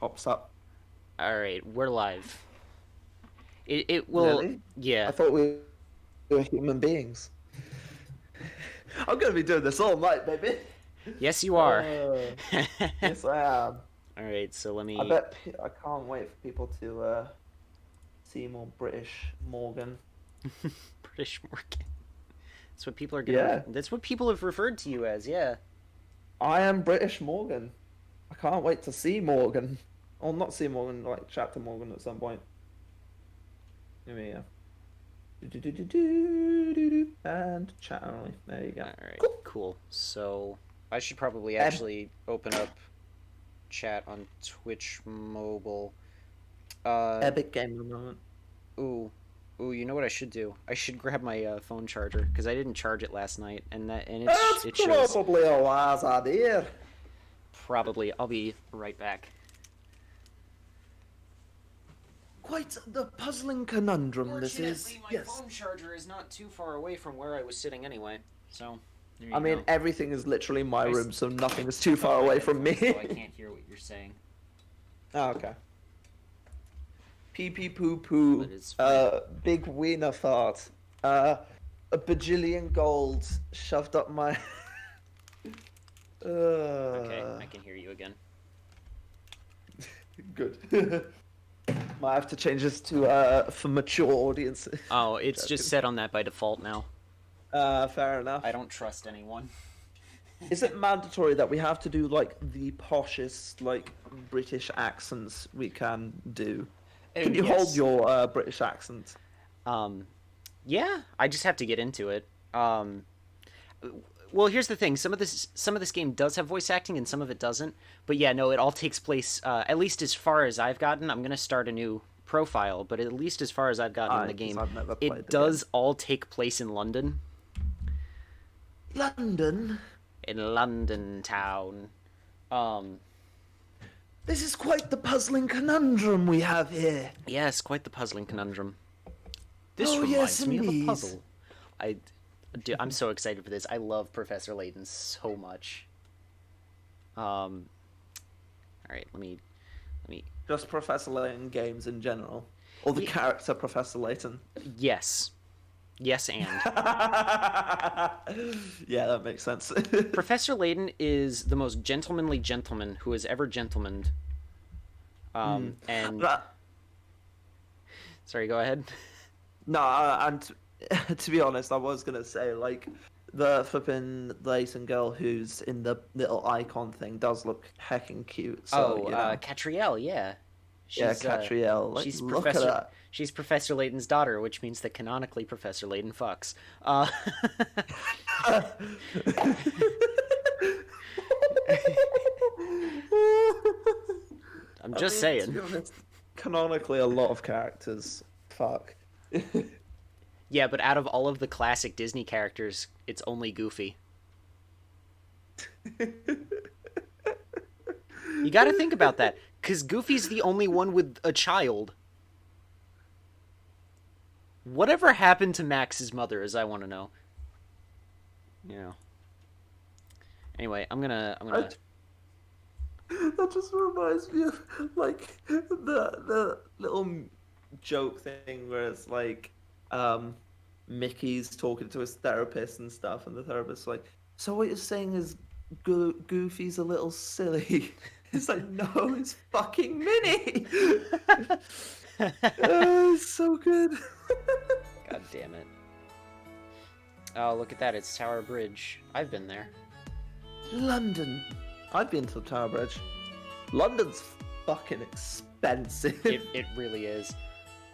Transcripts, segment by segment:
pops up. All right, we're live. It will, Really? yeah. I thought we were human beings. I'm gonna be doing this all night, baby. Yes, you are. Uh, All yes, I am. right, so let I me bet I can't wait for people to see more British Morgan. British Morgan. That's what people are gonna. Yeah, That's what people have referred to you as. Yeah. I am British Morgan. I can't wait to see Morgan. Or not see Morgan, like chat to Morgan at some point. Yeah. And chat only. There you go. All right, Cool. cool. So I should probably Eb actually open up chat on Twitch mobile. Uh, Epic game moment. ooh, you know what I should do? I should grab my phone charger because I didn't charge it last night, and That's it shows. probably a wise idea. Probably. I'll be right back. Quite the puzzling conundrum this is. Fortunately, my Yes. phone charger is not too far away from where I was sitting anyway. So, there I you mean, go. everything is literally my I room, so nothing is too put far on my away from me. headphones, so I can't hear what you're saying. Oh, okay. Pee pee poo poo. But it's fine. Big wiener fart. A bajillion gold shoved up my. Okay, uh, I can hear you again. Good. Might have to change this to for mature audiences. Oh, it's just set on that by default now. Fair enough. I don't trust anyone. Is it mandatory that we have to do like the poshest like British accents we can do? Can you hold Yes. your British accent? Um, yeah, I just have to get into it. Well, here's the thing. Some of this game does have voice acting, and some of it doesn't. But yeah, no, it all takes place. At least as far as I've gotten, I'm gonna start a new profile. But at least as far as I've gotten in the Because game, I've never played it the game. does all take place in London, London. in London town. Um, This is quite the puzzling conundrum we have here. yes, quite the puzzling conundrum. This Oh yes, reminds me of a indeed. puzzle. I, I'm so excited for this. I love Professor Layton so much. All right, let me. Just Professor Layton games in general, or the Ye- character Professor Layton. Yes, yes, and Yeah, that makes sense. Professor Layton is the most gentlemanly gentleman who has ever gentlemaned. And That- sorry, go ahead. No, and to be honest, I was gonna say like the flipping Layton girl who's in the little icon thing does look heckin' cute. So Oh, you know, Catriel, yeah. yeah, She's Catriel. Like, she's look at Professor that. she's Professor Layton's daughter, which means that canonically Professor Layton fucks. Uh, I'm just To be saying. honest, canonically, a lot of characters fuck. Yeah, but out of all of the classic Disney characters, it's only Goofy. You got to think about that, because Goofy's the only one with a child. Whatever happened to Max's mother, as I want to know. You know. Anyway, I'm gonna. That just reminds me of like the little joke thing where it's like Mickey's talking to his therapist and stuff, and the therapist's like, "So what you're saying is Goofy's a little silly?" It's like, no, it's fucking Minnie. It's so good. God damn it. Oh, look at that! It's Tower Bridge. I've been there. London. I've been to the Tower Bridge. London's fucking expensive. It really is.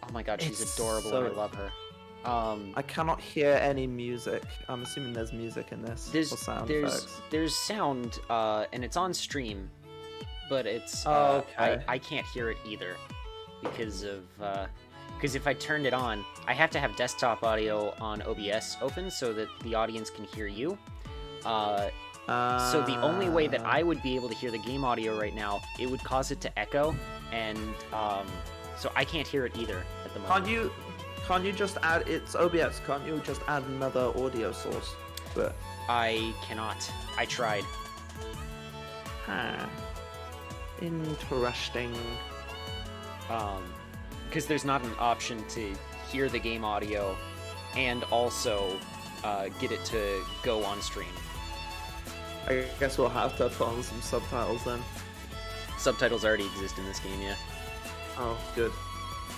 Oh my god, she's It's adorable so- and I love her. I cannot hear any music. I'm assuming there's music in this. There's or sound there's effects. there's sound, and it's on stream, but it's Oh, okay. I can't hear it either because of because if I turned it on, I have to have desktop audio on OBS open so that the audience can hear you. So the only way that I would be able to hear the game audio right now, it would cause it to echo, and so I can't hear it either at the moment. Can't you just add it's OBS? Can't you just add another audio source to it? I cannot. I tried. Huh. Interesting. Because there's not an option to hear the game audio and also get it to go on stream. I guess we'll have to put on some subtitles then. Subtitles already exist in this game, yeah. Oh, good.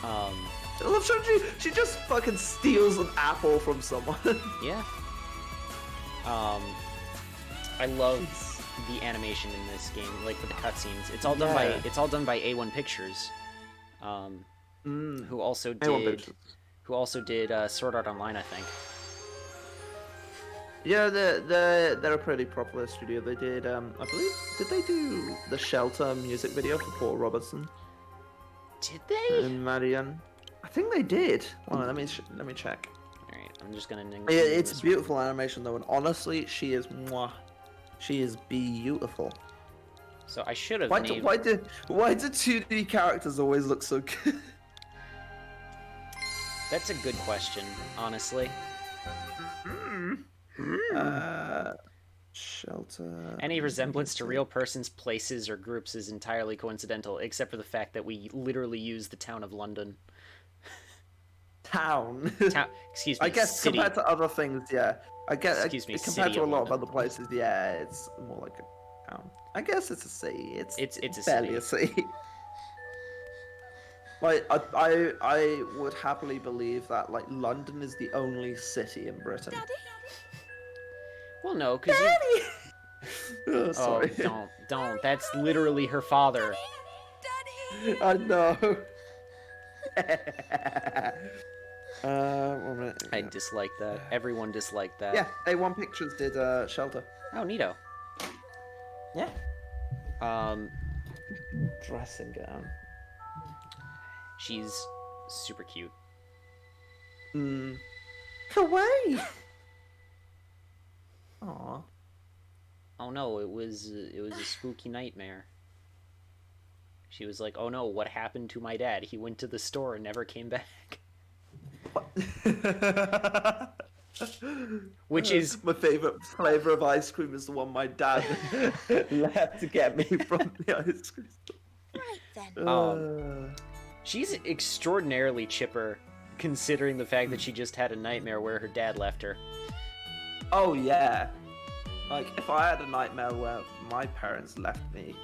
Um, I love she just fucking steals an apple from someone. yeah. I love the animation in this game, like for the cutscenes. It's all done by A1 Pictures, who also did Sword Art Online, I think. Yeah, they're a pretty popular studio. They did, I believe, did they do the Shelter music video for Paul Robertson? Did they? And Marianne? I think they did. Hold on, let me check. Alright, I'm just gonna... Yeah, it's beautiful animation though, and honestly, she is mwah. She is beautiful. So I should have why do 2D characters always look so good? That's a good question, honestly. Shelter. Any resemblance to real persons, places, or groups is entirely coincidental, except for the fact that we literally use the town of London. Town. Excuse me. I guess city. compared to other things, yeah. I guess Excuse me, compared to a lot of London. other places, yeah, it's more like a town. I guess it's a city. It's a barely city. a city. Like I would happily believe that like London is the only city in Britain. Daddy? Well, no, because Oh, sorry. Oh, don't. That's literally her father. Daddy! I know. 1 minute. I dislike that. Everyone disliked that. Yeah, A1 Pictures did Shelter. Oh, neato. Yeah. Um, Dressing gown. she's super cute. Kawaii. Aw. Oh no, it was a spooky nightmare. She was like, "Oh no, what happened to my dad? He went to the store and never came back." Which is my favorite flavor of ice cream is the one my dad left to get me from the ice cream store. Right then. she's extraordinarily chipper, considering the fact that she just had a nightmare where her dad left her. Oh yeah. Like if I had a nightmare where my parents left me,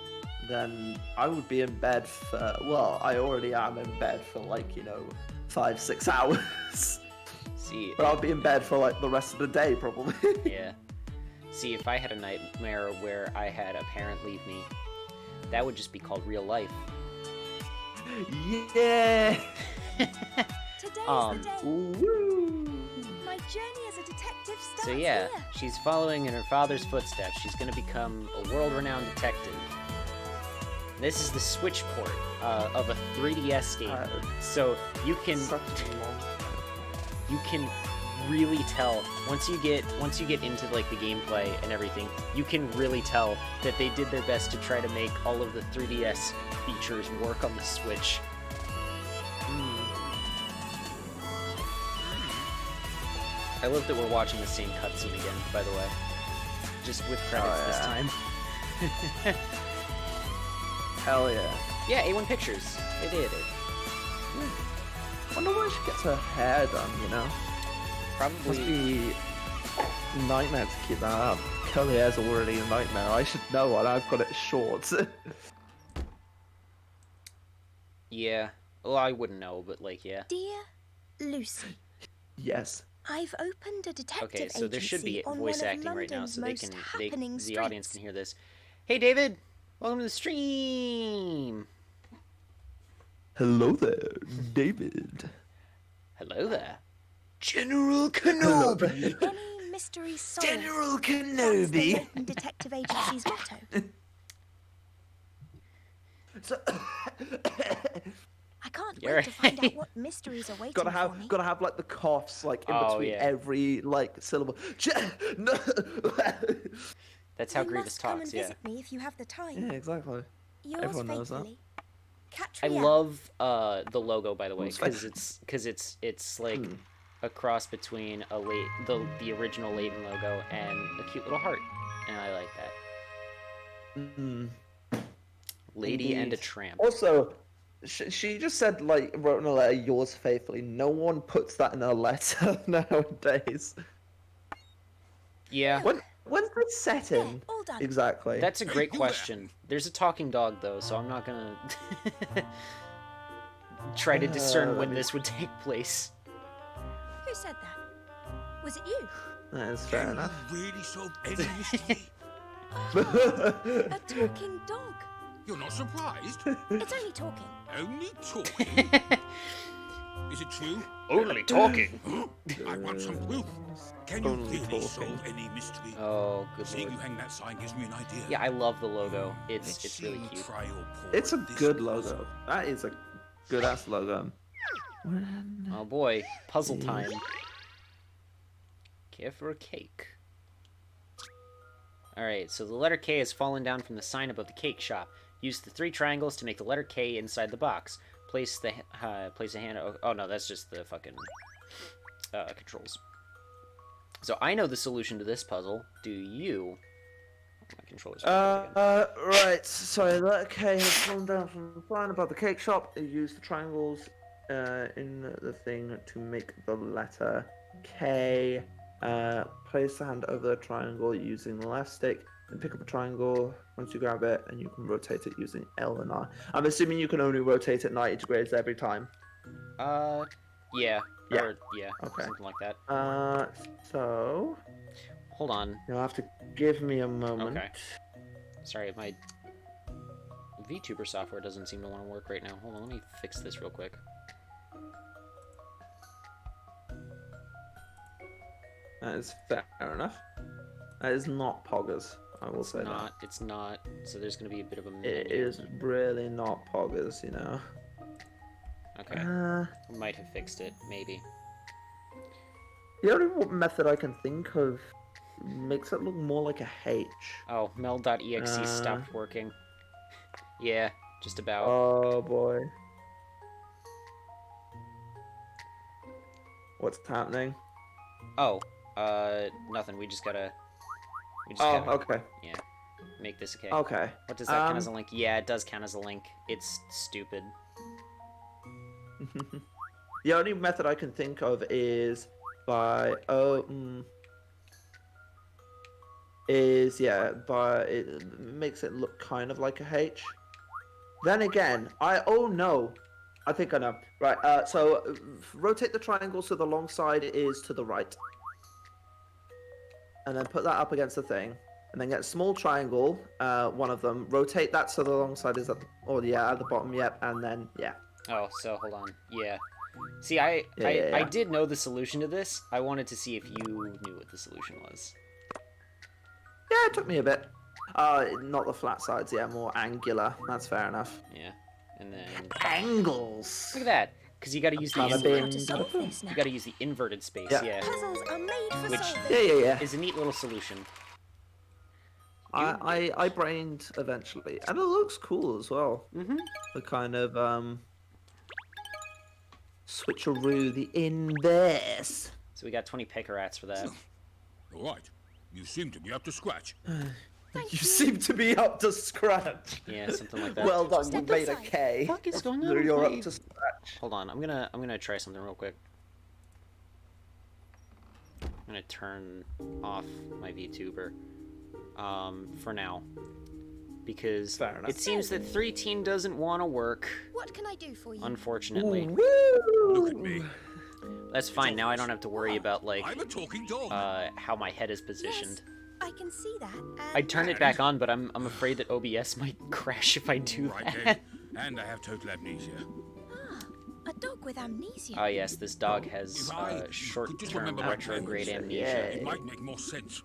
then I would be in bed for, well, I already am in bed for like, 5-6 hours. See, But I'll be in bed for like the rest of the day probably. yeah. See, if I had a nightmare where I had a parent leave me, that would just be called real life. Yeah. Today's the day. Woo. My journey as a detective starts So yeah, here. she's following in her father's footsteps. She's going to become a world-renowned detective. This is the Switch port of a 3DS game, so you can really tell once you get into like the gameplay and everything. You can really tell that they did their best to try to make all of the 3DS features work on the Switch. I love that we're watching the same cutscene again, by the way. Just with credits this time. Hell yeah. Yeah, A1 Pictures. They did it. Wonder why she gets her hair done, Must Probably. be a nightmare to keep that up. Curly hair's already a nightmare. I should know, and I've got it short. Yeah. Well, I wouldn't know, but like, yeah. Dear Lucy, Yes. I've opened a detective Okay, so there should be agency on voice one of acting right now, London's so they most can, happening the audience streets. can hear this. Hey, David, welcome to the stream. Hello there, David. Hello there, General Kenobi. Any mystery solved. General That's the Kenobi. London detective agency's motto. So, I can't You're wait to find right. out what mysteries are waiting gotta for me. have like the coughs like in Oh, between yeah. every like syllable. No. That's how You Grievous must come talks. and Yeah. visit me if you have the time. Yeah, exactly. Yours everyone knows that. faithfully, I Catriel. love the logo, by the way, Who's fake? because it's like a cross between the original Layton logo and a cute little heart, and I like that. Lady and a Indeed. tramp. Also, she just said, like, wrote in a letter, yours faithfully. No one puts that in a letter nowadays. Yeah, When's this set There, in? all done. Exactly. that's a Hey, great you there. question. There's a talking dog, though, so I'm not gonna try to discern let when me- this would take place. Who said that? Was it you? That is fair Can enough. you really solve any mystery? A talking dog. You're not surprised? It's only talking. Only talking? Is it true? Only talking. I want some proof. Can you Only really talking. solve any mystery? Oh, good Seeing lord. you hang that sign gives me an idea. Yeah, I love the logo. It's Let's it's see really you cute. try your paw It's a at this good puzzle. logo. That is a good ass logo. Oh boy, puzzle time. Care for a cake. Alright, so the letter K has fallen down from the sign above the cake shop. Use the 3 triangles to make the letter K inside the box. Place a hand... Oh no, that's just the fucking controls. So I know the solution to this puzzle. Do you? My controllers are again. Right. Sorry, the letter K has fallen down from the sign above the cake shop. You use the triangles in the thing to make the letter K. Place the hand over the triangle using the left stick, and pick up a triangle once you grab it, and you can rotate it using L and R. I'm assuming you can only rotate it 90 degrees every time. Yeah. Yeah. Or, yeah, Okay. something like that. So Hold on. you'll have to give me a moment. Okay. Sorry, my VTuber software doesn't seem to want to work right now. Hold on, let me fix this real quick. That is fair enough. That is not poggers. I will say that. It's not. So there's going to be a bit of a It minute. is really not poggers, you know. Okay. We might have fixed it, maybe. The only method I can think of makes it look more like a H. Oh, mel.exe stopped working. Yeah, just about. Oh boy. What's happening? Oh, nothing. We just gotta Oh, okay. yeah, make this a K. Okay. What does that count as a link? Yeah, it does count as a link. It's stupid. The only method I can think of is by but it makes it look kind of like a H. Then again, I think I know. Right, so rotate the triangle so the long side is to the right. And then put that up against the thing. And then get a small triangle, one of them, rotate that so the long side is at the bottom, yep, and then, yeah. Oh, so hold on. Yeah. See, I Yeah. did know the solution to this. I wanted to see if you knew what the solution was. Yeah, it took me a bit. Not the flat sides, yeah, more angular. That's fair enough. Yeah. And then Angles! look at that, because you got to use the Bada I see how bing, to bada solve boom. this now. you got to use the inverted space. Yeah. Yeah. Puzzles are made for Which- solving. Yeah. Is a neat little solution. I brained eventually. And it looks cool as well. Mm-hmm. The kind of, switcheroo, the inverse. So we got 20 picarats for that. All right. You seem to be up to scratch. Thank You you. seem to be up to scratch. Yeah, something like that. Well done, you Step made a aside. K. What the fuck is going on? So with you're my- up to scratch. Hold on, I'm gonna try something real quick. I'm gonna turn off my VTuber, for now, because Fair enough. it seems that 3 doesn't want to work. What can I do for you? Unfortunately, Woo! Look at me. that's fine. Now I don't have to worry about like I'm a talking dog. how my head is positioned. I can see that. And I'd turn it back on, but I'm afraid that OBS might crash if I do Right that. then. And I have total amnesia. a dog with amnesia. Oh yes, this dog has If I could just short-term remember my retrograde plans, amnesia. Yeah. It might make more sense.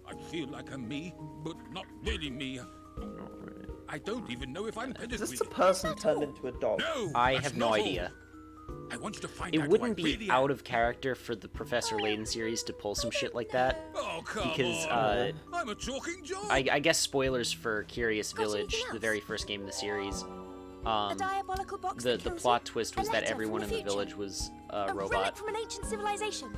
I feel like I'm me, but not really me. I don't even know if I'm Is pedigree. this a person turned into a dog? No, I that's have no not idea. all. I want you to find It out wouldn't who I be really out am. of character for the Professor Layton series to pull some shit like that. Oh, come because, on. I'm a talking dog. I guess spoilers for Curious Got Village, anything the else? very first game in the series. A diabolical box The that kills plot you? twist A was that letter everyone from in the the future? village was a A relic robot. from an ancient civilization.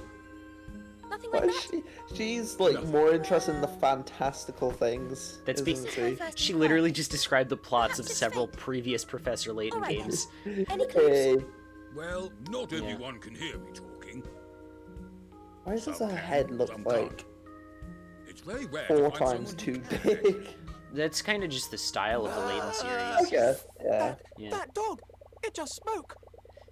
Nothing like But that. she's like more interested in the fantastical things. That's isn't her she? first She time. literally just described the plots of Perhaps it's several fate. previous Professor Layton Alright games. Any clues? Hey, Well, not Yeah. everyone can hear me talking. why does her Some head can, look some like can't. It's very rare 4 to find times someone too who can. big? That's kind of just the style of the Layton I series. guess, yeah. Yeah. That dog, it just spoke.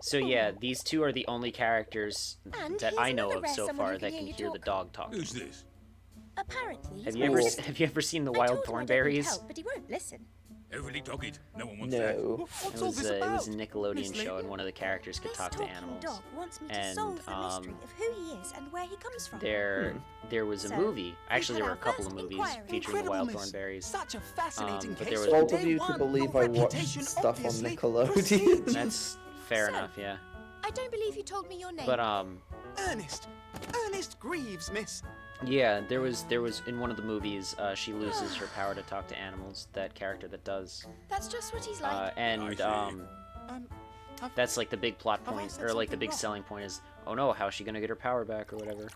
So yeah, these two are the only characters And that here's I know another of rare so someone far who that can can hear you hear the talk. dog talking. Who's this? Apparently, he's Have my you ever assistant. have you ever seen the I Wild told him I don't need Thornberries? help, but he won't listen. Overly dogged. No one wants that. No. What's It all was this it about? was a Nickelodeon Miss show, Layton? and one of the characters could This talk to talking animals. dog wants me to And, solve the mystery of who he is and where he comes from. There was a So, movie. Actually, there put were a our couple of first movies inquiry. featuring the Wild Incredible, miss. Thornberries. Such a fascinating but case there was- from Bold of day you to one. believe Your I watched reputation stuff on obviously Nickelodeon. precedes you. That's fair So- enough, yeah. I don't believe you told me your name. But Ernest Greaves, miss. yeah, there was in one of the movies, she loses her power to talk to animals. That character that does, That's just what he's like. and I see. I've- that's like the big plot Have I point, said or like the something big wrong? selling point is, oh no, how's she gonna get her power back or whatever.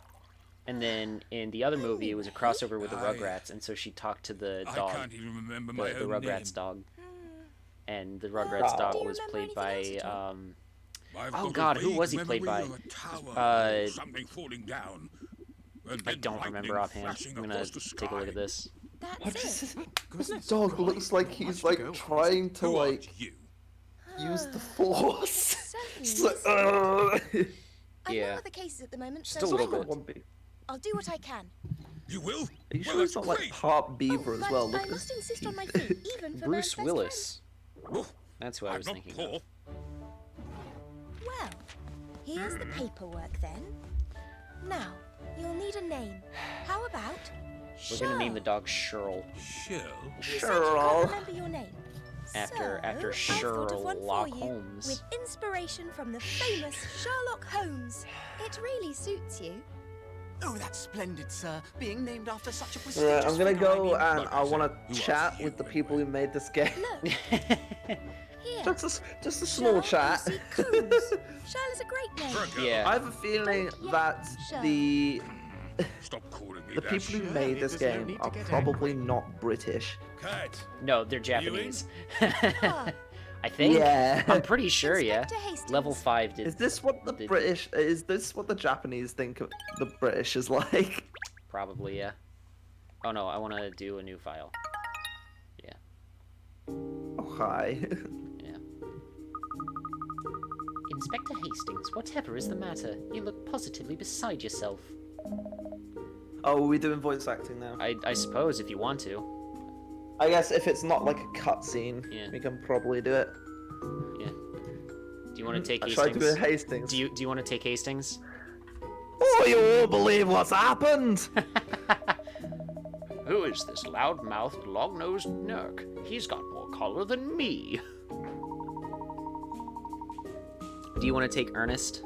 And then in the other movie, it was a crossover with the I- Rugrats, and so she talked to the I dog, can't even remember my the own Rugrats name. dog, Hmm. and the Rugrats Oh. dog Do you was remember played anything else by at all? I've Oh got a God, who vague was he played memory by? of a tower, Uh, something falling down. And I then don't lightning remember offhand. flashing I'm gonna across the take a look sky. at this. What That's is it. this? Goodness, Dog looks like he's like trying to Who like aren't you? use the force. Certainly. It's like, I've Yeah. no other cases at the moment, Just so a little why bit. not? I'll do what I can. You will? Are you Well, sure it's that's not like great. part beaver as but well? Look I at must his insist on my teeth. feet, even for Bruce man's best Willis. Oof, That's who I I'm was not thinking poor. of. friend. Well, here's the paperwork then. Now, you'll need a name. How about We're gonna name the Cheryl? dog Cheryl Shell? You said you Cheryl. can't remember your name. after So, I've thought of one for Sherlock you, Holmes. with inspiration from the famous Sherlock Holmes. It really suits you. Oh, that's splendid, sir. Being named after such a Right, prestigious I'm gonna figure, I go mean. and Like I I want said, who to are chat you with the anyway? people who made this game. Look, here. Just a small chat. Shell is a great name. Virgo. Yeah. I have a feeling Don't yet, that Shell. the Stop calling me the that. people who Sure, made it this does no game need to are get probably not British. Cat. No, they're Japanese. Ah, I think. Yeah. I'm pretty sure, yeah. Inspector Hastings. Level 5 did. Is this what the Did- British? Is this what the Japanese think of the British is like? Probably, yeah. Oh no, I want to do a new file. Yeah, Oh hi. yeah. Inspector Hastings, whatever is the matter? You look positively beside yourself. Oh, are we doing voice acting now? I suppose if you want to. I guess if it's not like a cutscene, Yeah. we can probably do it. Yeah. Do you want to take I tried to do Hastings? Hastings. Do you want to take Hastings? Oh, you won't believe what's happened! Who is this loud-mouthed, long-nosed nerk? He's got more color than me. Do you want to take Ernest?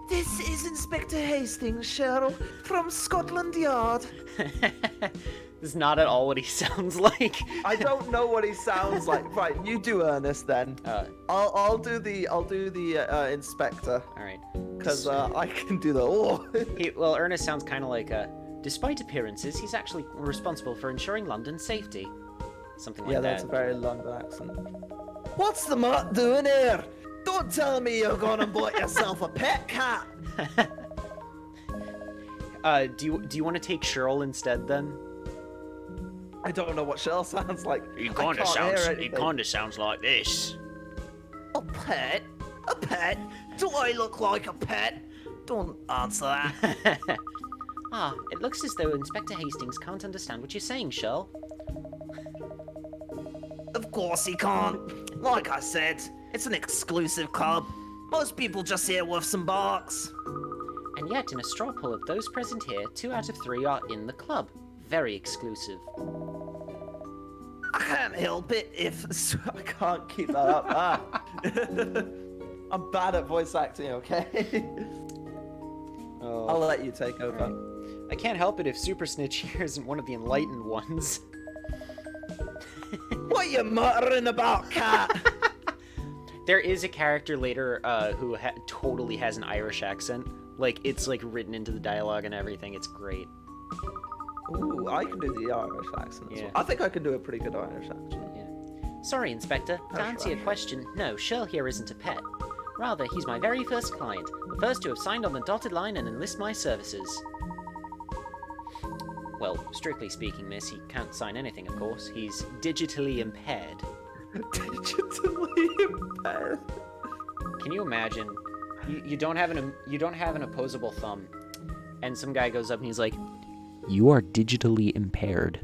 This is Inspector Hastings, Cheryl, from Scotland Yard. This is not at all what he sounds like. I don't know what he sounds like. Right, you do Ernest then. I'll do the inspector All right. because I can do the. Oh. Well, Ernest sounds kind of like despite appearances, he's actually responsible for ensuring London's safety. Something like Yeah, that. that's a very London accent. What's the mutt doing here? Don't tell me you're gonna bought yourself a pet cat. Do you want to take Cheryl instead then? I don't know what Cheryl sounds like. He I kind of can't hear sounds. He anything. kind of sounds like this. A pet? A pet? Do I look like a pet? Don't answer that. Ah, it looks as though Inspector Hastings can't understand what you're saying, Cheryl. Of course he can't. Like I said, it's an exclusive club. Most people just here with some barks. And yet, in a straw poll of those present here, 2 out of 3 are in the club. Very exclusive. I can't help it if I can't keep that up. I'm bad at voice acting, okay? I'll let you take over. I can't help it if Super Snitch here isn't one of the enlightened ones. What you muttering about, cat? There is a character later who totally has an Irish accent. Like, it's, like, written into the dialogue and everything. It's great. Ooh, I can do the Irish accent as Yeah. well. I think I can do a pretty good Irish accent. Yeah. Sorry, Inspector. To That's answer your right. question, no, Shirl here isn't a pet. Rather, he's my very first client, the first to have signed on the dotted line and enlist my services. Well, strictly speaking, miss, he can't sign anything, of course. He's digitally impaired. Digitally impaired. Can you imagine? You don't have an opposable thumb, and some guy goes up and he's like, "You are digitally impaired."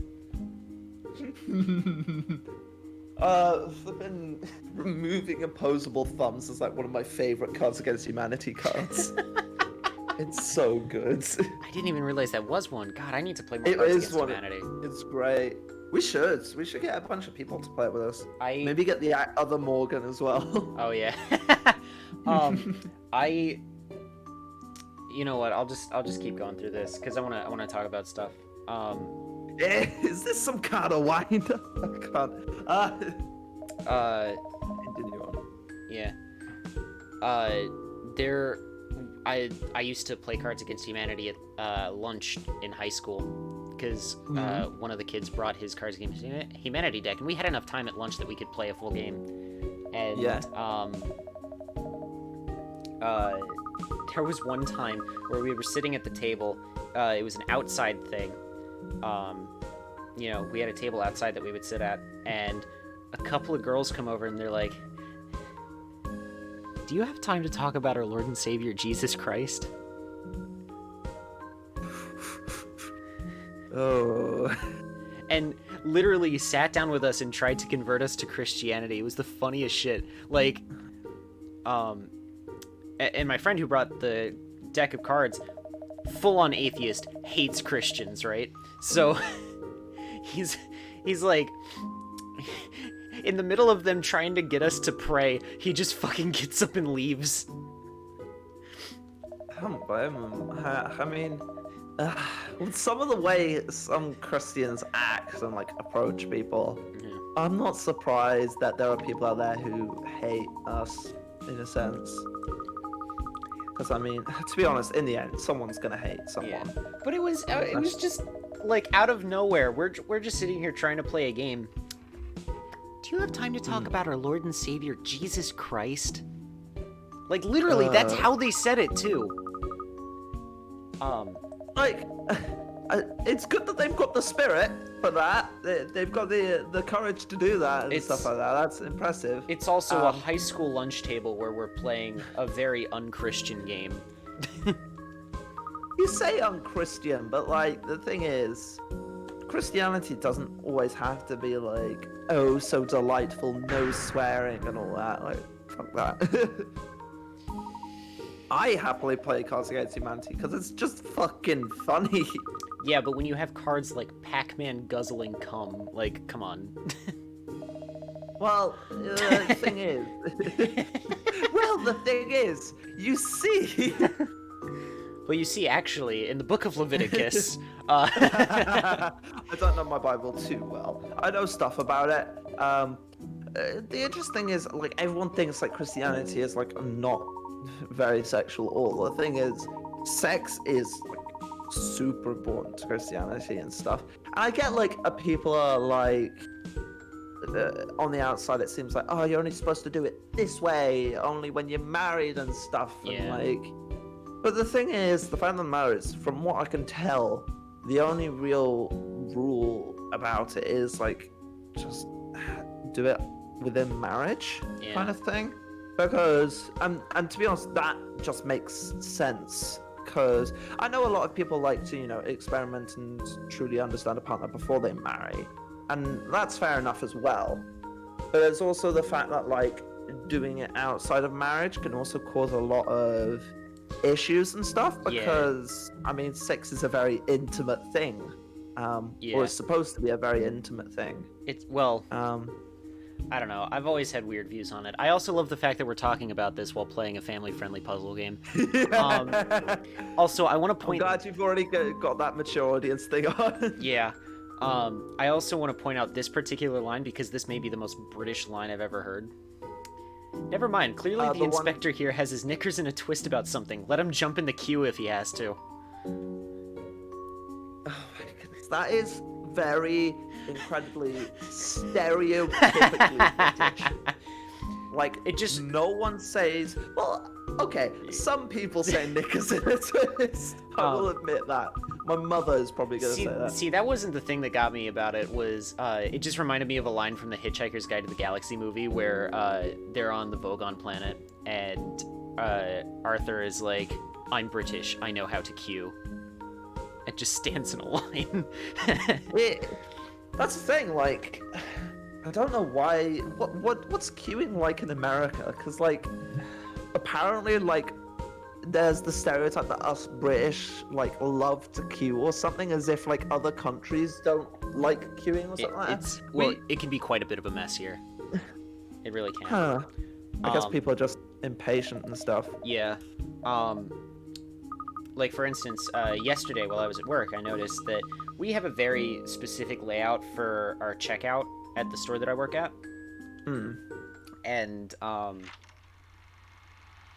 Flipping removing opposable thumbs is like one of my favorite Cards Against Humanity cards. It's so good. I didn't even realize that was one. God, I need to play more It Cards is Against one. Humanity. It's great. We should get a bunch of people to play it with us. I Maybe get the other Morgan as well. Oh yeah. You know what? I'll just keep going through this because I wanna talk about stuff. Is this some kind of wind up? I can't. Continue on. Yeah. I used to play Cards Against Humanity at lunch in high school because one of the kids brought his Cards Against Humanity deck, and we had enough time at lunch that we could play a full game. And Yeah. there was one time where we were sitting at the table. It was an outside thing. You know, we had a table outside that we would sit at, and a couple of girls come over and they're like, "Do you have time to talk about our Lord and Savior Jesus Christ?" Oh. And literally sat down with us and tried to convert us to Christianity. It was the funniest shit. Like, and my friend who brought the deck of cards, full-on atheist, hates Christians, right? So he's like, in the middle of them trying to get us to pray, he just fucking gets up and leaves. I don't blame him. I mean, with some of the way some Christians act and like approach people, I'm not surprised that there are people out there who hate us in a sense. Because I mean, to be honest, in the end, someone's gonna hate someone. Yeah, but it was just like out of nowhere. We're just sitting here trying to play a game. Do you have time to talk about our Lord and Savior Jesus Christ? Like literally, that's how they said it too. Like, it's good that they've got the spirit for that. They've got the courage to do that and stuff like that. That's impressive. It's also a high school lunch table where we're playing a very unchristian game. You say unchristian, but like the thing is, Christianity doesn't always have to be like, oh, so delightful, no swearing and all that. Like, fuck that. I happily play Cards Against Humanity because it's just fucking funny. Yeah, but when you have cards like Pac-Man guzzling cum, like, come on. Well, the thing is, you see. Well, you see, actually, in the book of Leviticus, I don't know my Bible too well. I know stuff about it. The interesting thing is, like, everyone thinks like Christianity is like not very sexual at all. The thing is, sex is like super important to Christianity and stuff. And I get like people are like on the outside it seems like, oh, you're only supposed to do it this way, only when you're married and stuff. Yeah. And like, but the thing is, the fact of the matter is, from what I can tell, the only real rule about it is like just do it within marriage, kind of thing. Because, and to be honest, that just makes sense. Because I know a lot of people like to, you know, experiment and truly understand a partner before they marry. And that's fair enough as well. But there's also the fact that, like, doing it outside of marriage can also cause a lot of issues and stuff. Because, I mean, sex is a very intimate thing. Or it's supposed to be a very intimate thing. It's, well... I don't know. I've always had weird views on it. I also love the fact that we're talking about this while playing a family-friendly puzzle game. Also, I want to point... I'm glad you've already got that mature audience thing on. Yeah. I also want to point out this particular line because this may be the most British line I've ever heard. Never mind. Clearly, the the one- inspector here has his knickers in a twist about something. Let him jump in the queue if he has to. Oh my goodness, that is very incredibly stereotypically British. Like, It just- no one says, well, okay, some people say knickers in a twist. I will admit that. My mother is probably going to say that. See, that wasn't the thing that got me about it. Was it just reminded me of a line from the Hitchhiker's Guide to the Galaxy movie where they're on the Vogon planet and Arthur is like, "I'm British. I know how to queue." It just stands in a line. That's the thing, like, I don't know why, what's queuing like in America? Because, like, apparently, like, there's the stereotype that us British, like, love to queue or something, as if, like, other countries don't like queuing or something like that. It can be quite a bit of a mess here. It really can. Huh. I guess people are just impatient and stuff. Yeah. Like, for instance, yesterday while I was at work, I noticed that we have a very specific layout for our checkout at the store that I work at. And,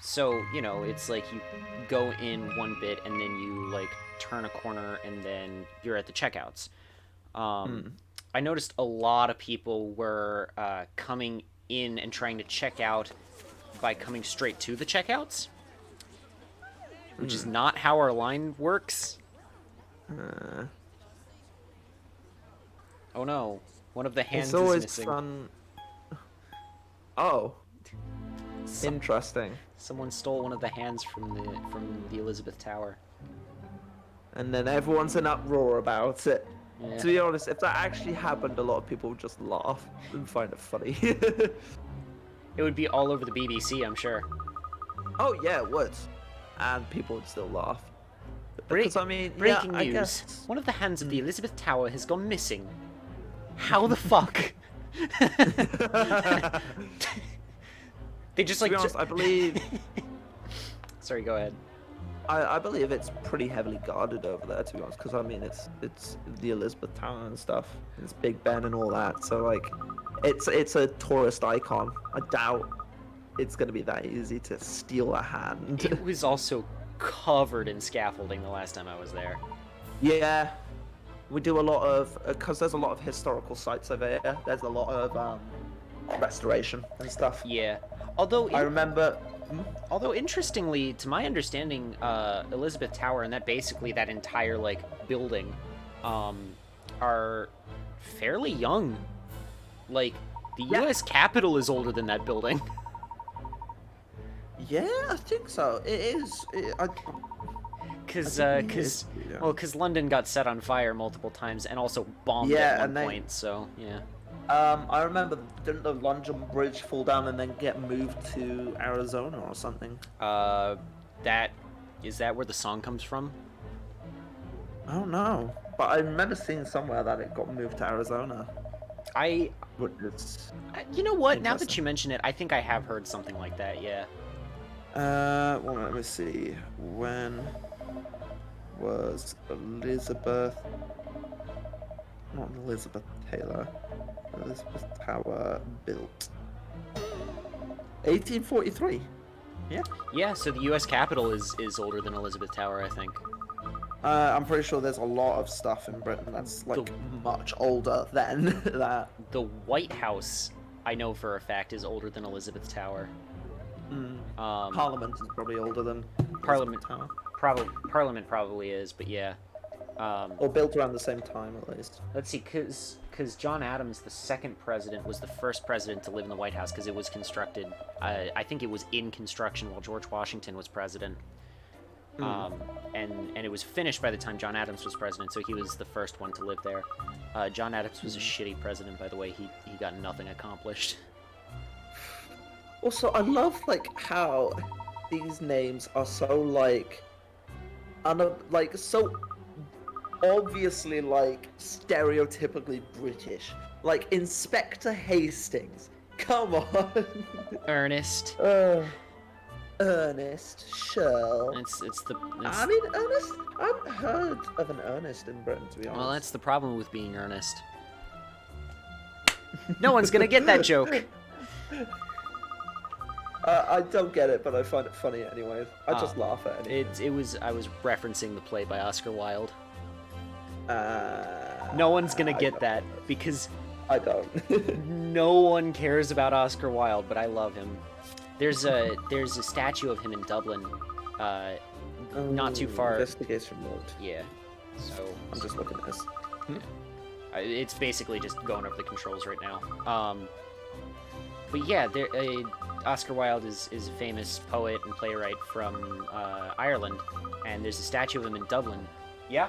so, you know, it's like you go in one bit and then you, like, turn a corner and then you're at the checkouts. I noticed a lot of people were coming in and trying to check out by coming straight to the checkouts, which is not how our line works. Oh no, one of the hands It's always is missing. fun. Oh, interesting. Someone stole one of the hands from the Elizabeth Tower. And then everyone's in uproar about it. Yeah. To be honest, if that actually happened, a lot of people would just laugh and find it funny. It would be all over the BBC, I'm sure. Oh yeah, it would. And people would still laugh. Because, I mean, Breaking yeah, I news. guess... One of the hands of the Elizabeth Tower has gone missing. How the fuck? They just, To like... be honest, I believe... Sorry, go ahead. I believe it's pretty heavily guarded over there, to be honest, because I mean it's the Elizabeth Tower and stuff, it's Big Ben and all that, so like it's a tourist icon. I doubt it's gonna be that easy to steal a hand. It was also covered in scaffolding the last time I was there. Yeah, we do a lot of because there's a lot of historical sites over here. There's a lot of restoration and stuff. Yeah, although I remember. Although interestingly, to my understanding, Elizabeth Tower and that entire like building, are fairly young. Like the U.S. Capitol is older than that building. Yeah, I think so. It is. Because London got set on fire multiple times and also bombed at one point. So yeah. I remember, didn't the London Bridge fall down and then get moved to Arizona or something? Is that where the song comes from? I don't know, but I remember seeing somewhere that it got moved to Arizona. You know what? Now that you mention it, I think I have heard something like that. Yeah. Well, let me see. When was Elizabeth? Not Elizabeth Taylor. Elizabeth Tower built. 1843. Yeah. Yeah. So the U.S. Capitol is older than Elizabeth Tower, I think. I'm pretty sure there's a lot of stuff in Britain that's like much older than that. The White House, I know for a fact, is older than Elizabeth Tower. Parliament is probably older than Parliament. Tower. Parliament probably is, but yeah. Or built around the same time, at least. Let's see, because John Adams, the second president, was the first president to live in the White House because it was constructed. I think it was in construction while George Washington was president. And it was finished by the time John Adams was president, so he was the first one to live there. John Adams was a shitty president, by the way. He got nothing accomplished. Also, I love like how these names are so like so obviously like stereotypically British. Like Inspector Hastings. Come on. Ernest. Ernest, sure. I mean, Ernest. I haven't heard of an Ernest in Britain, to be honest. Well, that's the problem with being Ernest. No one's gonna get that joke. I don't get it, but I find it funny anyways. I just laugh at it. I was referencing the play by Oscar Wilde. No No one's gonna get that because I don't. no one cares about Oscar Wilde, but I love him. There's a statue of him in Dublin, not too far. Investigation mode. Yeah, so I'm just looking at this. it's basically just going over the controls right now. But yeah, Oscar Wilde is a famous poet and playwright from Ireland, and there's a statue of him in Dublin. Yeah.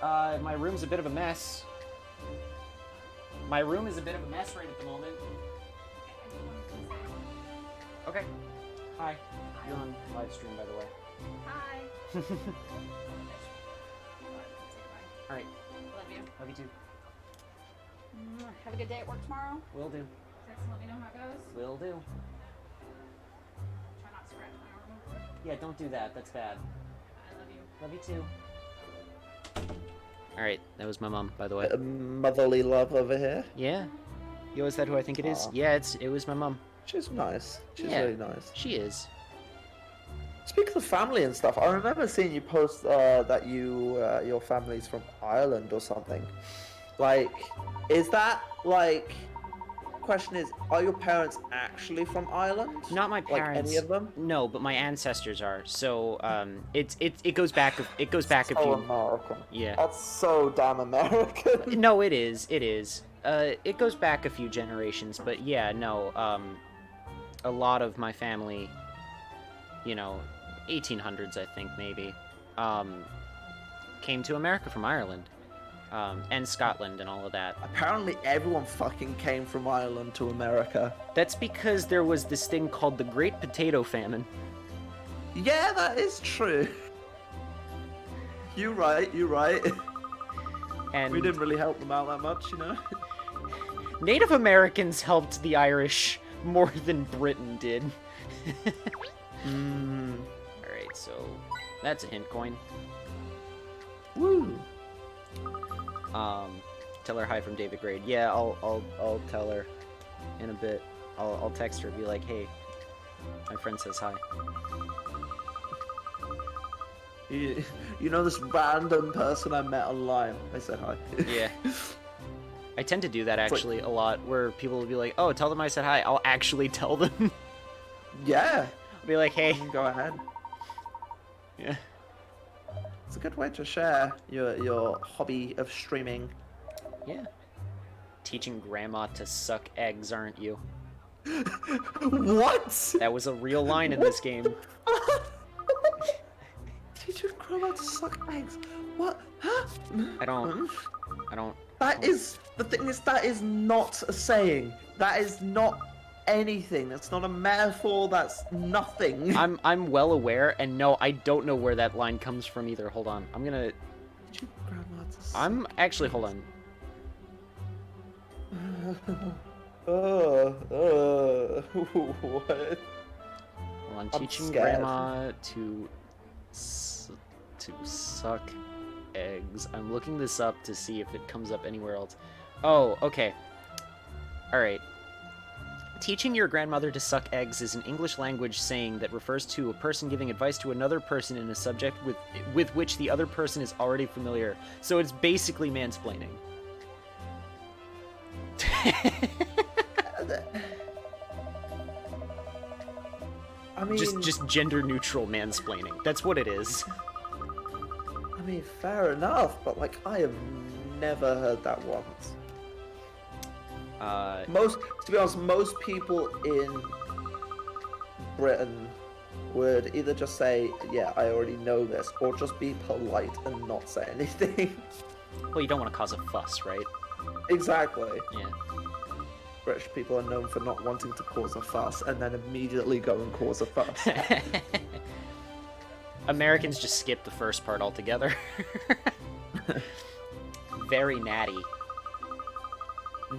My room's a bit of a mess. My room is a bit of a mess right at the moment. Okay. Hi. You're on live stream, by the way. Hi. Alright. Love you. Love you too. Have a good day at work tomorrow. Will do. Text and let me know how it goes. Will do. Try not to scratch my arm. Yeah, don't do that. That's bad. I love you. Love you too. Alright, that was my mom, by the way. Bit of motherly love over here. Yeah? Yo, is that who I think it is? Aw. Yeah, it was my mom. She's nice. She's Yeah. really nice. She is. Speaking of family and stuff, I remember seeing you post that your family's from Ireland or something. Like, is that like? Question is, are your parents actually from Ireland? Not my Like parents. any of them? No, but my ancestors are. So, it goes back. It goes back a So few. American. Yeah. That's so damn American. No, it is. It is. It goes back a few generations, but yeah, no. A lot of my family, 1800s, I think maybe, came to America from Ireland, and Scotland and all of that. Apparently, everyone fucking came from Ireland to America. That's because there was this thing called the Great Potato Famine. Yeah, that is true. You're right. You're right. And We didn't really help them out that much, Native Americans helped the Irish more than Britain did. Alright, so that's a hint coin. Woo. Tell her hi from David Grade. Yeah, I'll tell her in a bit. I'll text her, be like, hey, my friend says hi. You know this random person I met online? I said hi. Yeah. I tend to do that actually a lot, where people will be like, oh, tell them I said hi. I'll actually tell them. Yeah. I'll be like, hey. Go ahead. Yeah. It's a good way to share your hobby of streaming. Yeah. Teaching grandma to suck eggs, aren't you? What? That was a real line in this game. Teach your grandma to suck eggs. What? Huh? I don't. That is the thing. That is not a saying. That is not anything. That's not a metaphor. That's nothing. I'm well aware, and no, I don't know where that line comes from either. Hold on. I'm gonna. Teach your grandma to suck. I'm actually. Hold on. What? Hold on. I'm Teaching scared. grandma to suck eggs. I'm looking this up to see if it comes up anywhere else. Oh, okay. All right. Teaching your grandmother to suck eggs is an English language saying that refers to a person giving advice to another person in a subject with which the other person is already familiar. So it's basically mansplaining. I mean, just gender neutral mansplaining. That's what it is. I mean, fair enough, but like, I have never heard that once. To be honest, most people in Britain would either just say, "Yeah, I already know this," or just be polite and not say anything. Well, you don't want to cause a fuss, right? Exactly. Yeah. British people are known for not wanting to cause a fuss and then immediately go and cause a fuss. Americans just skip the first part altogether. Very natty,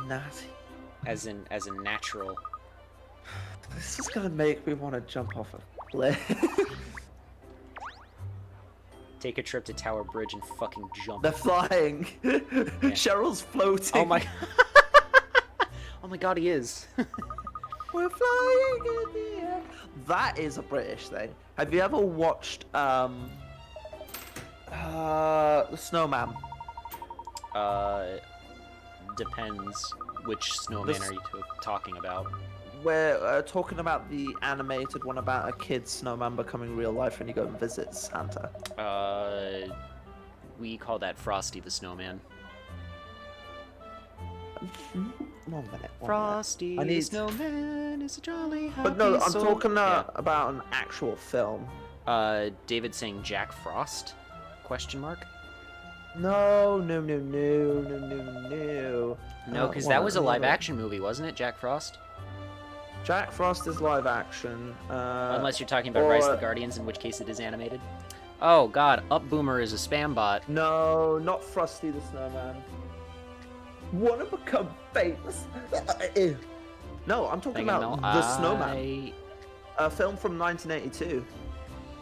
Natty. as in natural. This is gonna make me want to jump off a cliff. Take a trip to Tower Bridge and fucking jump. They're flying. Cheryl's floating. Oh my. Oh my god, he is. We're flying in the air. That is a British thing. Have you ever watched The Snowman? Depends which snowman are you talking about. We're talking about the animated one about a kid's snowman becoming real life when you go and visit Santa. We call that Frosty the Snowman. 1 minute. Frosty I the need- Snowman is a jolly happy But no, I'm soul. talking Yeah. about an actual film. David saying Jack Frost? Question mark? No. No, because that was a live action movie, wasn't it? Jack Frost? Jack Frost is live action. Unless you're talking about Rise of the Guardians, in which case it is animated. Oh god, Up Boomer is a spam bot. No, not Frosty the Snowman. Wanna become famous? No, I'm talking about The Snowman. A film from 1982.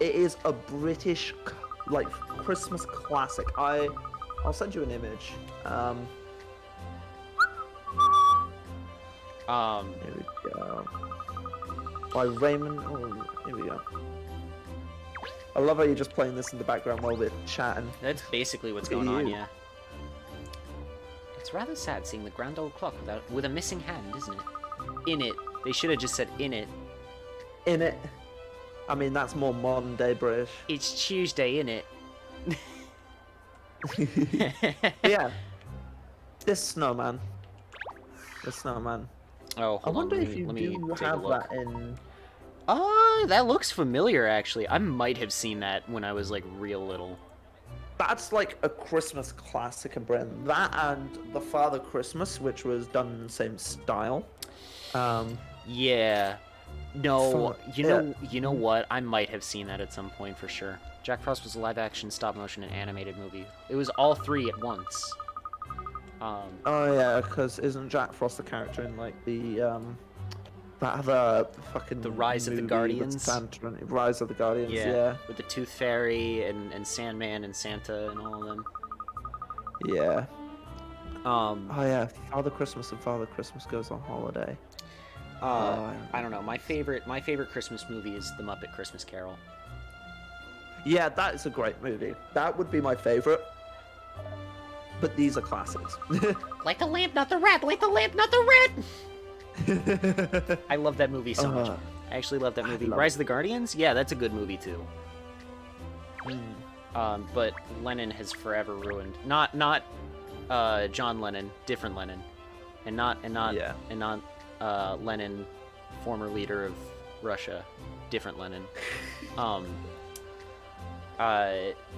It is a British, like, Christmas classic. I'll send you an image. Here we go. By Raymond. Oh, here we go. I love how you're just playing this in the background while we're chatting. That's basically what's Look at going on, you. yeah. It's rather sad seeing the grand old clock with a missing hand, isn't it? In it. They should have just said in it. In it. I mean, that's more modern day British. It's Tuesday, in it. Yeah. This snowman. The snowman. Oh, I hold wonder on. if you Let me do take a have look. that in. That looks familiar, actually. I might have seen that when I was, like, real little. That's like a Christmas classic in Britain. That and The Father Christmas, which was done in the same style. Yeah. No, So- you know what? I might have seen that at some point for sure. Jack Frost was a live-action, stop-motion, and animated movie. It was all three at once. Oh yeah, because isn't Jack Frost the character in like the that other fucking The Rise of the movie with Guardians? Santa and Rise of the Guardians? Yeah. With the Tooth Fairy and Sandman and Santa and all of them. Yeah. Oh yeah, Father Christmas and Father Christmas Goes on Holiday. I don't know. My favorite Christmas movie is The Muppet Christmas Carol. Yeah, that is a great movie. That would be my favorite. But these are classics. Light the lamp, not the rat. Light the lamp, not the rat. I love that movie so much. I actually love that movie. love Rise of the Guardians? Yeah, that's a good movie too. But Lennon has forever ruined. Not John Lennon, different Lennon, and not Lenin, former leader of Russia, different Lenin.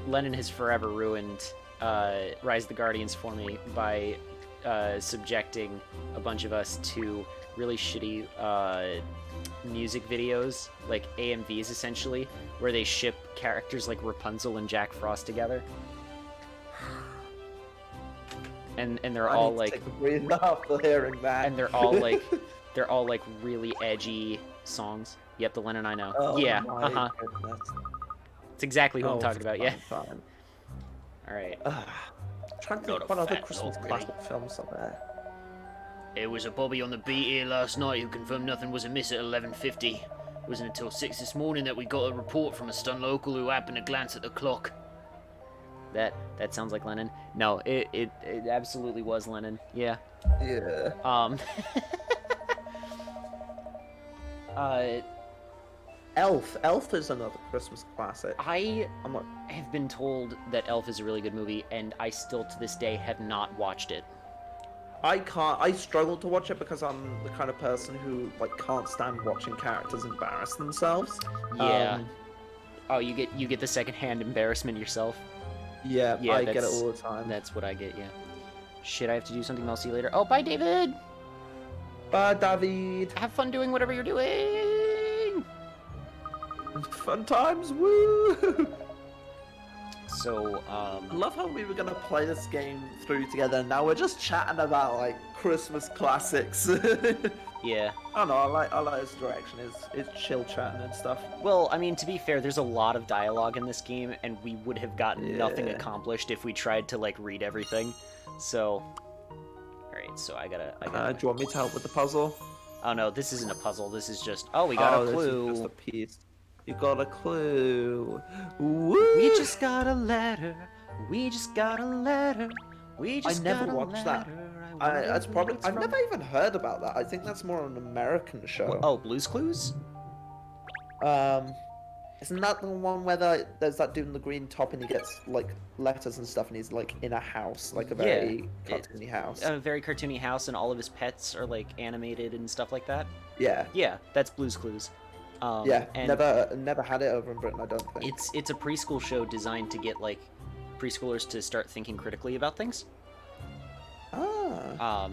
Lenin has forever ruined Rise of the Guardians for me by subjecting a bunch of us to really shitty music videos, like AMVs essentially, where they ship characters like Rapunzel and Jack Frost together. And they're all like take a breather after hearing that. and they're all like really edgy songs. Yep, the Lennon I know. Oh Yeah, my goodness. it's exactly who I'm Oh, talking about. Yeah. fine. All right. Trying to Not think a what other fat Christmas dog, classic films are there. It was a Bobby on the beat here last night who confirmed nothing was amiss at 11:50. It wasn't until 6 this morning that we got a report from a stunned local who happened to glance at the clock. That sounds like Lennon. No, it absolutely was Lennon. Yeah. Yeah. Elf. Elf is another Christmas classic. I I'm not. have been told that Elf is a really good movie, and I still to this day have not watched it. I can't. I struggle to watch it because I'm the kind of person who like can't stand watching characters embarrass themselves. Yeah. Oh, you get the secondhand embarrassment yourself. Yeah, Yeah, I get it that's- all the time. That's what I get. Yeah. Shit, I have to do something. I'll see you later. Oh, bye, David. Bye, David. Have fun doing whatever you're doing. Fun times, woo! So, I love how we were gonna play this game through together, and now we're just chatting about like Christmas classics. yeah. I don't know. I like this direction. It's chill chatting and stuff. Well, I mean, to be fair, there's a lot of dialogue in this game, and we would have gotten nothing Yeah. accomplished if we tried to like read everything. So, all right. So I gotta. Do you want me to help with the puzzle? Oh no, this isn't a puzzle. This is just, oh, we got a This is clue. just a piece. You got a clue. Woo! We just got a letter. We just got a letter. We just never got a watched that. letter. wonder That's who probably. it's I've from. never even heard about that. I think that's more an American show. Oh, Blue's Clues? Isn't that the one where there's that dude in the green top and he gets like letters and stuff and he's like in a house, like a very cartoony house. A very cartoony house, and all of his pets are like animated and stuff like that. Yeah. Yeah, that's Blue's Clues. Yeah. And Never had it over in Britain. I don't think. it's a preschool show designed to get like preschoolers to start thinking critically about things. Ah.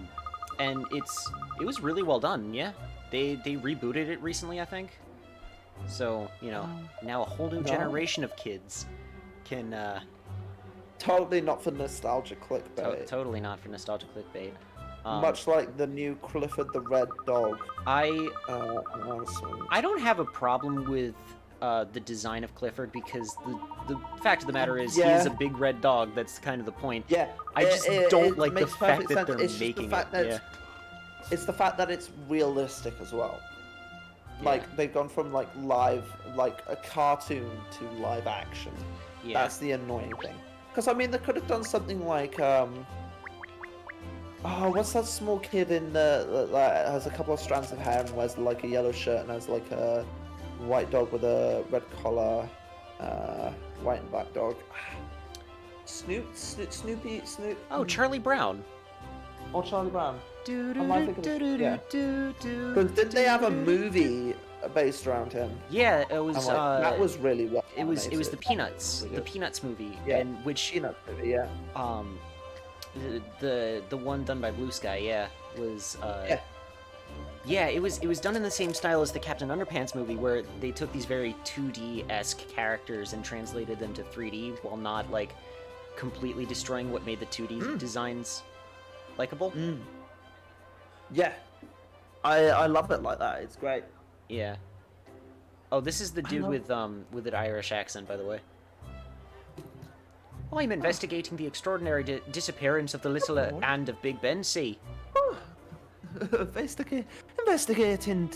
And it was really well done. Yeah, they rebooted it recently, I think. So now a whole new generation of kids can. Totally not for nostalgia clickbait. Totally not for nostalgia clickbait. Much like the new Clifford the Red Dog. I Announcement. don't have a problem with the design of Clifford because the fact of the matter is Yeah. he's a big red dog. That's kind of the point. Yeah. I just don't it like the makes fact perfect that sense. they're It's just the making fact it. that Yeah. It's the fact that it's realistic as well. Like Yeah. they've gone from like a cartoon to live action. Yeah. That's the annoying thing. Because I mean, they could have done something like what's that small kid in the that has a couple of strands of hair and wears like a yellow shirt and has like a white dog with a red collar, white and black dog. Snoopy. Oh, Charlie Brown. Or Charlie Brown. Because Yeah. Because didn't they have a movie based around him? Yeah, it was. And, like, that was really well. It was the animated. Peanuts, Really the good. Peanuts movie, Yeah. and which Peanut movie, yeah. the one done by Blue Sky, yeah, was Yeah. yeah, it was done in the same style as the Captain Underpants movie, where they took these very 2D-esque characters and translated them to 3D while not like completely destroying what made the 2D designs likable. Yeah. I love it like that. It's great. Yeah. Oh, this is the dude with an Irish accent, by the way. I'm investigating the extraordinary disappearance of the little and of Big Ben Sea. Investigating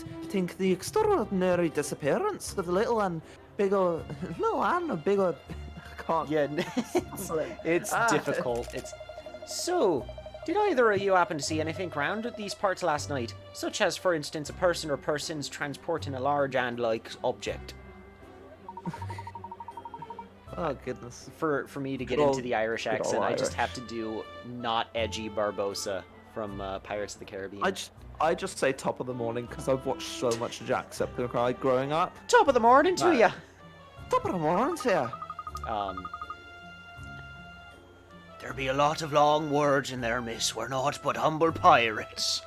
the extraordinary disappearance of the little and big old I can't. Yeah, it's difficult. It's so. Did either of you happen to see anything round at these parts last night? Such as, for instance, a person or persons transporting a large ant-like object. Oh goodness. For me to get Good into old- the Irish good old accent, I just Irish. have to do not edgy Barbosa from Pirates of the Caribbean. I just say top of the morning because I've watched so much Jacksepticeye growing up. Top of the morning to Right. ya! Top of the morning here. There be a lot of long words in there, miss. We're not but humble pirates.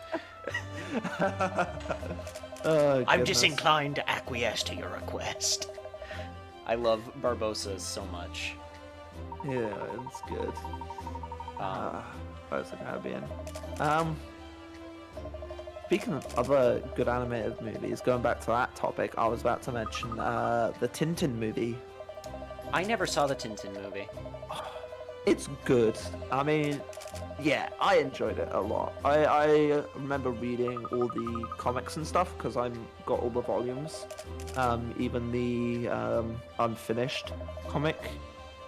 Oh, I'm goodness. disinclined to acquiesce to your request. I love Barbosa so much. Yeah, it's good. Pirates of the Caribbean. Speaking of other good animated movies, going back to that topic, I was about to mention the Tintin movie. I never saw the Tintin movie. It's good. I mean, yeah, I enjoyed it a lot. I remember reading all the comics and stuff because I've got all the volumes, even the unfinished comic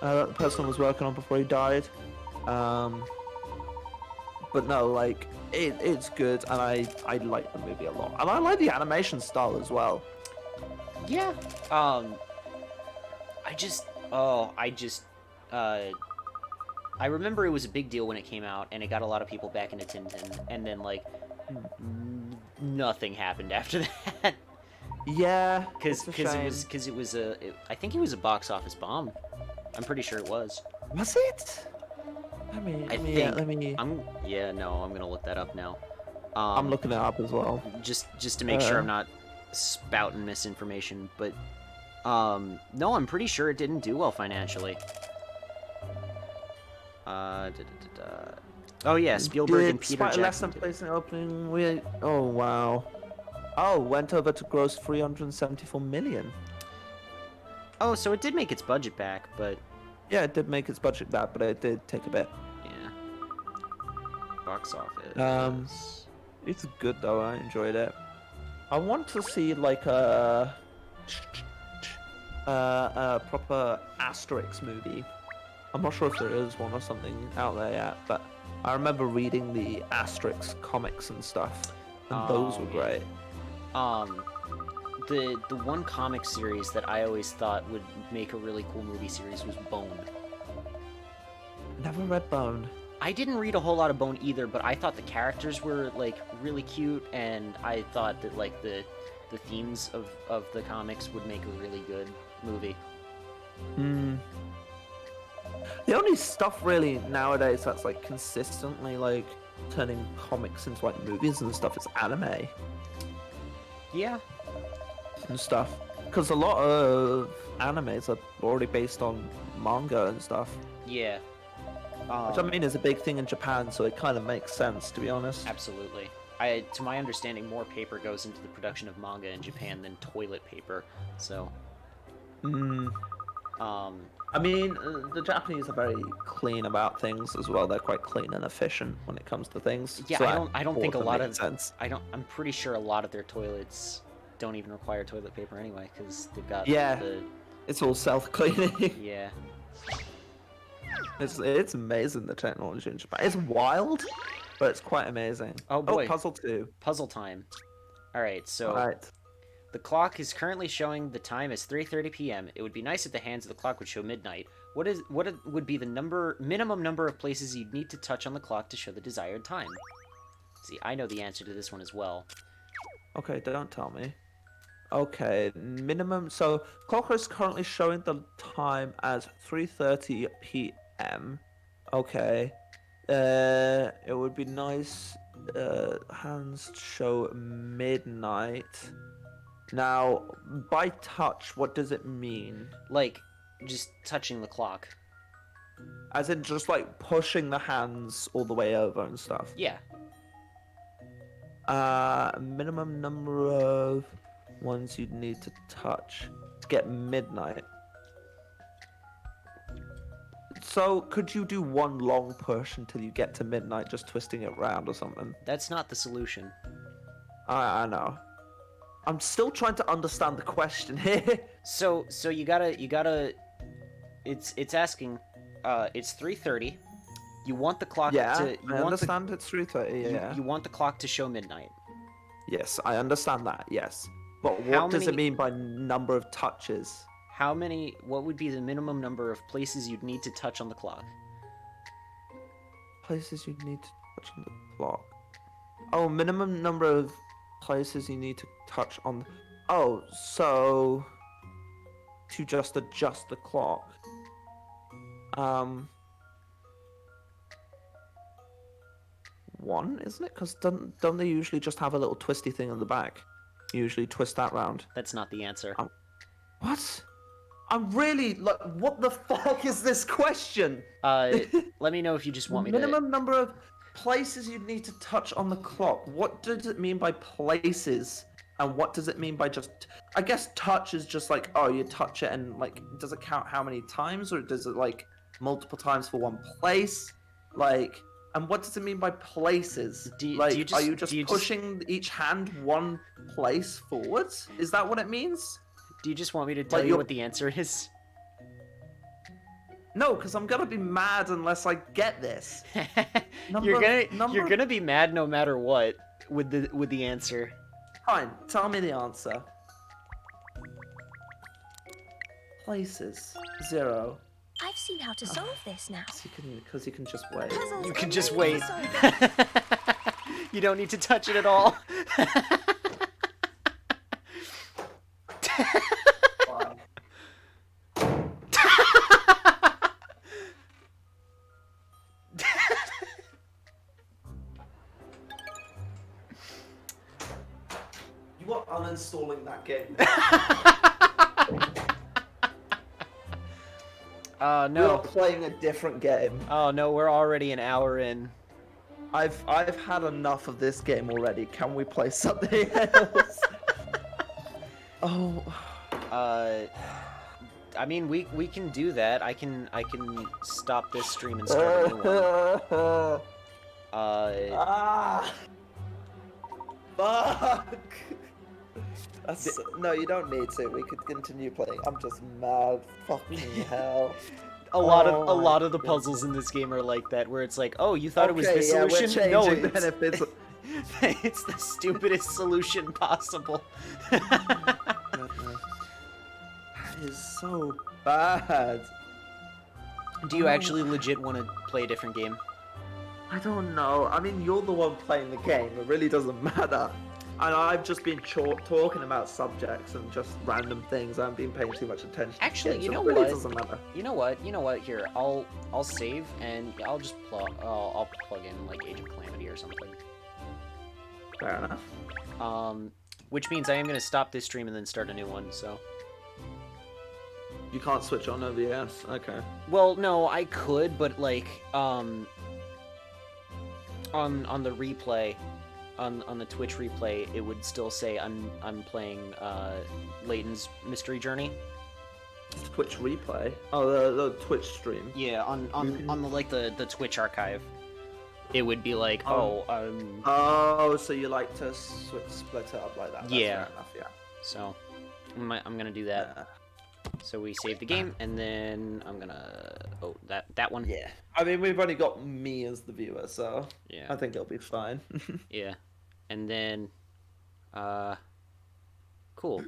that the person was working on before he died. But no, like it's good, and I like the movie a lot, and I like the animation style as well. Yeah. I remember it was a big deal when it came out, and it got a lot of people back into Tintin, and then like nothing happened after that. Yeah, Because it was I think it was a box office bomb. I'm pretty sure it was. was it? Let me I'm gonna look that up now. I'm looking it up as well. just to make sure I'm not spouting misinformation, but no, I'm pretty sure it didn't do well financially. Oh yeah, Spielberg and Peter Despite less Jackson. than placing opening, oh wow. Oh, went over to gross 374 million. Oh, so it did make its budget back, but Yeah, it did make its budget back, but it did take a bit. yeah. Box office. It's good though. I enjoyed it. I want to see like a proper Asterix movie. I'm not sure if there is one or something out there yet, but I remember reading the Asterix comics and stuff, and those were yeah. great. The one comic series that I always thought would make a really cool movie series was Bone. Never read Bone. I didn't read a whole lot of Bone either, but I thought the characters were like really cute, and I thought that like the themes of the comics would make a really good movie. The only stuff really nowadays that's like consistently like turning comics into like movies and stuff is anime Yeah. and stuff. Because a lot of animes are already based on manga and stuff. Yeah. Which I mean is a big thing in Japan, so it kind of makes sense, to be honest. Absolutely. To my understanding, more paper goes into the production of manga in Japan than toilet paper. So. I mean, the Japanese are very clean about things as well. They're quite clean and efficient when it comes to things. Yeah, so I don't think a lot of sense. I'm pretty sure a lot of their toilets don't even require toilet paper anyway, because they've got It's all self-cleaning. Yeah. It's amazing, the technology in Japan. It's wild, but it's quite amazing. Oh boy. Puzzle 2. Puzzle time. Alright, so Alright. the clock is currently showing the time as 3:30 p.m. It would be nice if the hands of the clock would show midnight. What would be the minimum number of places you'd need to touch on the clock to show the desired time? See, I know the answer to this one as well. Okay, don't tell me. Okay, minimum. So, clock is currently showing the time as 3:30 p.m. Okay. It would be nice. Hands show midnight. Now, by touch, what does it mean? Like, just touching the clock. As in just like pushing the hands all the way over and stuff. Yeah. Minimum number of ones you'd need to touch to get midnight. So, could you do one long push until you get to midnight, just twisting it round or something? That's not the solution. I know. I'm still trying to understand the question here. So you gotta. It's asking. It's 3:30. You want the clock Yeah, to. I understand it's 3:30. Yeah. You want the clock to show midnight. Yes, I understand that. Yes, but How what does it many- mean by number of touches? How many? What would be the minimum number of places you'd need to touch on the clock? Places you need to touch on the clock. Oh, minimum number of places you need to touch on. Oh, so to just adjust the clock. One, isn't it? Because don't they usually just have a little twisty thing on the back? You usually twist that round. That's not the answer. What? I'm really like, what the fuck is this question? Let me know if you just want me to. Minimum number of places you'd need to touch on the clock. What does it mean by places? And what does it mean by just... I guess touch is just like, oh, you touch it and like, does it count how many times? Or does it like multiple times for one place? Like, and what does it mean by places? Do you are just- you just do you just- pushing each hand one place forwards? Is that what it means? Do you just want me to tell Like you you're- what the answer is? No, because I'm gonna be mad unless I get this. You're Number- gonna be mad no matter what with the answer. Fine, tell me the answer. Places. 0. I've seen how to solve this now. Because you can just wait. Puzzles You are can just made wait. to solve. You don't need to touch it at all. Fine. You are uninstalling that game. Oh We're no. playing a different game. Oh no, we're already an hour in. I've had enough of this game already. Can we play something else? Oh. I mean, we can do that. I can stop this stream and start a new one. Ah. Fuck. No, you don't need to. We could continue playing. I'm just mad. Fucking hell. A Oh my lot of the God. puzzles in this game are like that, where it's like, oh, you thought it was Okay, this yeah, we're solution? No, changing it's, benefits. it's the stupidest solution possible. Goodness. That is so bad. Do you actually legit want to play a different game? I don't know. I mean, you're the one playing the game. It really doesn't matter. And I've just been talking about subjects and just random things. I haven't been paying too much attention. Actually, to you games, know so it really what? doesn't matter. You know what? Here, I'll save and I'll just I'll plug in like Age of Calamity or something. Fair enough. Which means I am gonna stop this stream and then start a new one. So. You can't switch on OBS. Okay. Well, no, I could, but like on the replay, on the Twitch replay, it would still say I'm playing Layton's Mystery Journey. Twitch replay. Oh, the Twitch stream. Yeah, on the like the Twitch archive, it would be like, Oh, so you like to split it up like that? That's Yeah. Fair enough, yeah. So I'm gonna do that. So we save the game, and then I'm gonna that one. Yeah. I mean, we've only got me as the viewer, so Yeah. I think it'll be fine. Yeah, and then cool.